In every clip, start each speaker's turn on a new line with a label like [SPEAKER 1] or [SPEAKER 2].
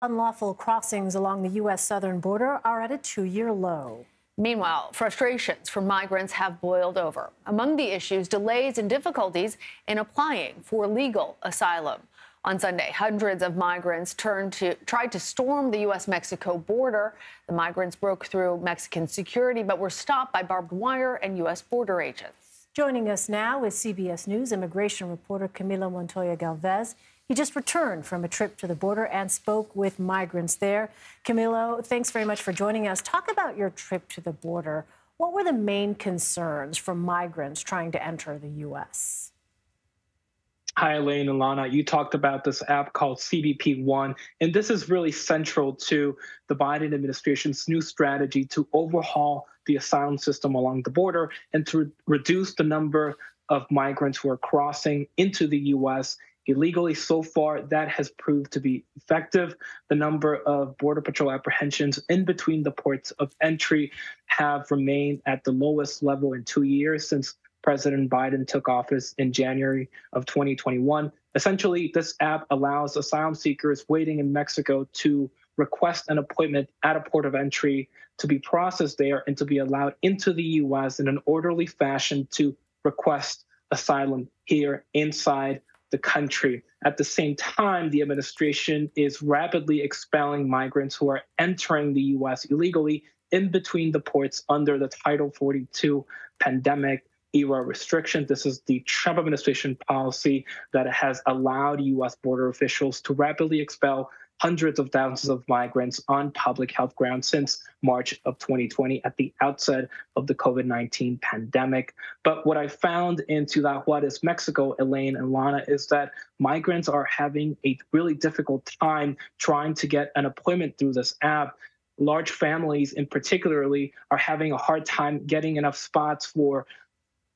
[SPEAKER 1] Unlawful crossings along the U.S. southern border are at a 2-year low.
[SPEAKER 2] Meanwhile, frustrations for migrants have boiled over. Among the issues, delays and difficulties in applying for legal asylum. On Sunday, hundreds of migrants tried to storm the U.S. Mexico border. The migrants broke through Mexican security but were stopped by barbed wire and U.S. border agents.
[SPEAKER 1] Joining us now is CBS News immigration reporter Camilo Montoya-Galves. He just returned from a trip to the border and spoke with migrants there. Camilo, thanks very much for joining us. Talk about your trip to the border. What were the main concerns from migrants trying to enter the U.S.?
[SPEAKER 3] Hi, Elaine and Lana. You talked about this app called CBP One, and this is really central to the Biden administration's new strategy to overhaul the asylum system along the border and to reduce the number of migrants who are crossing into the U.S. illegally. So far, that has proved to be effective. The number of Border Patrol apprehensions in between the ports of entry have remained at the lowest level in 2 years since President Biden took office in January of 2021. Essentially, this app allows asylum seekers waiting in Mexico to request an appointment at a port of entry to be processed there and to be allowed into the U.S. in an orderly fashion to request asylum here inside the country. At the same time, the administration is rapidly expelling migrants who are entering the U.S. illegally in between the ports under the Title 42 pandemic era restriction. This is the Trump administration policy that has allowed U.S. border officials to rapidly expel hundreds of thousands of migrants on public health grounds since March of 2020 at the outset of the COVID-19 pandemic. But what I found in Ciudad Juarez, Mexico, Elaine and Lana, is that migrants are having a really difficult time trying to get an appointment through this app. Large families in particularly are having a hard time getting enough spots for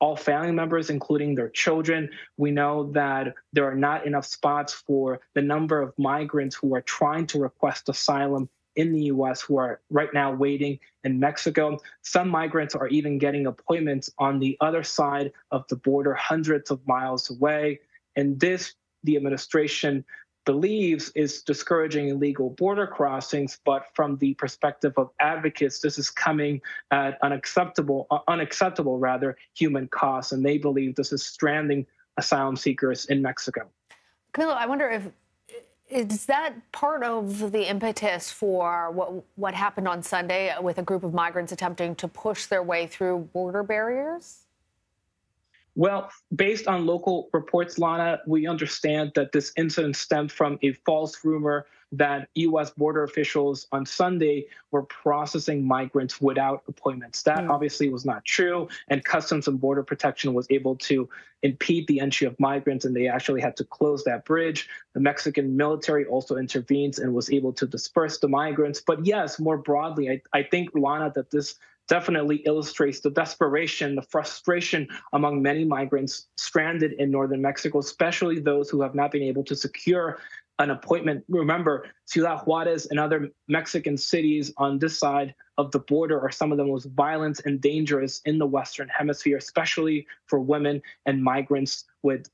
[SPEAKER 3] all family members, including their children. We know that there are not enough spots for the number of migrants who are trying to request asylum in the U.S. who are right now waiting in Mexico. Some migrants are even getting appointments on the other side of the border, hundreds of miles away. And this, the administration believes, is discouraging illegal border crossings, but from the perspective of advocates, this is coming at unacceptable human costs, and they believe this is stranding asylum seekers in Mexico.
[SPEAKER 2] Camilo, I wonder if is that part of the impetus for what happened on Sunday with a group of migrants attempting to push their way through border barriers?
[SPEAKER 3] Well, based on local reports, Lana, we understand that this incident stemmed from a false rumor that U.S. border officials on Sunday were processing migrants without appointments. That obviously was not true, and Customs and Border Protection was able to impede the entry of migrants, and they actually had to close that bridge. The Mexican military also intervenes and was able to disperse the migrants. But yes, more broadly, I think, Lana, that this definitely illustrates the desperation, the frustration among many migrants stranded in northern Mexico, especially those who have not been able to secure an appointment. Remember, Ciudad Juarez and other Mexican cities on this side of the border are some of the most violent and dangerous in the Western Hemisphere, especially for women and migrants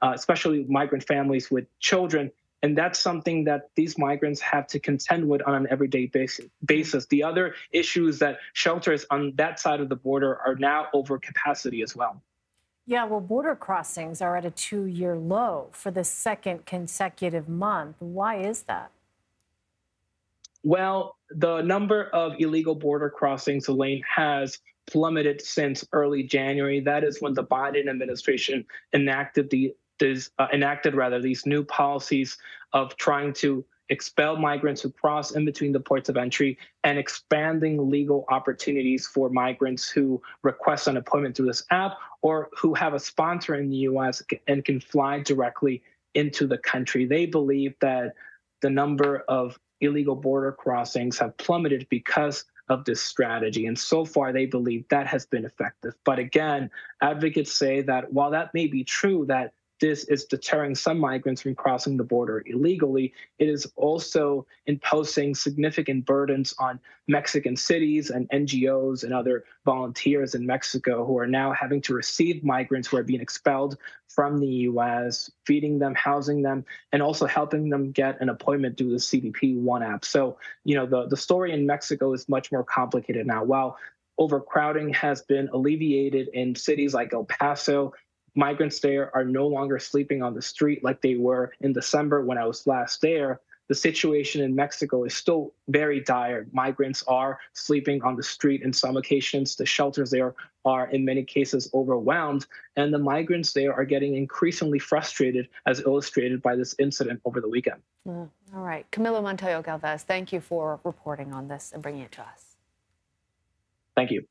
[SPEAKER 3] especially migrant families with children. And that's something that these migrants have to contend with on an everyday basis. The other issues that shelters on that side of the border are now over capacity as well.
[SPEAKER 1] Yeah, well, border crossings are at a 2-year low for the second consecutive month. Why is that?
[SPEAKER 3] Well, the number of illegal border crossings, Elaine, has plummeted since early January. That is when the Biden administration enacted these new policies of trying to expel migrants who cross in between the ports of entry and expanding legal opportunities for migrants who request an appointment through this app or who have a sponsor in the U.S. and can fly directly into the country. They believe that the number of illegal border crossings have plummeted because of this strategy. And so far, they believe that has been effective. But again, advocates say that while that may be true, that this is deterring some migrants from crossing the border illegally, it is also imposing significant burdens on Mexican cities and NGOs and other volunteers in Mexico who are now having to receive migrants who are being expelled from the U.S., feeding them, housing them, and also helping them get an appointment through the CBP One app. So, the story in Mexico is much more complicated now. While overcrowding has been alleviated in cities like El Paso, migrants there are no longer sleeping on the street like they were in December when I was last there. The situation in Mexico is still very dire. Migrants are sleeping on the street in some occasions. The shelters there are, in many cases, overwhelmed. And the migrants there are getting increasingly frustrated, as illustrated by this incident over the weekend.
[SPEAKER 2] All right. Camilo Montoya-Galves, thank you for reporting on this and bringing it to us.
[SPEAKER 3] Thank you.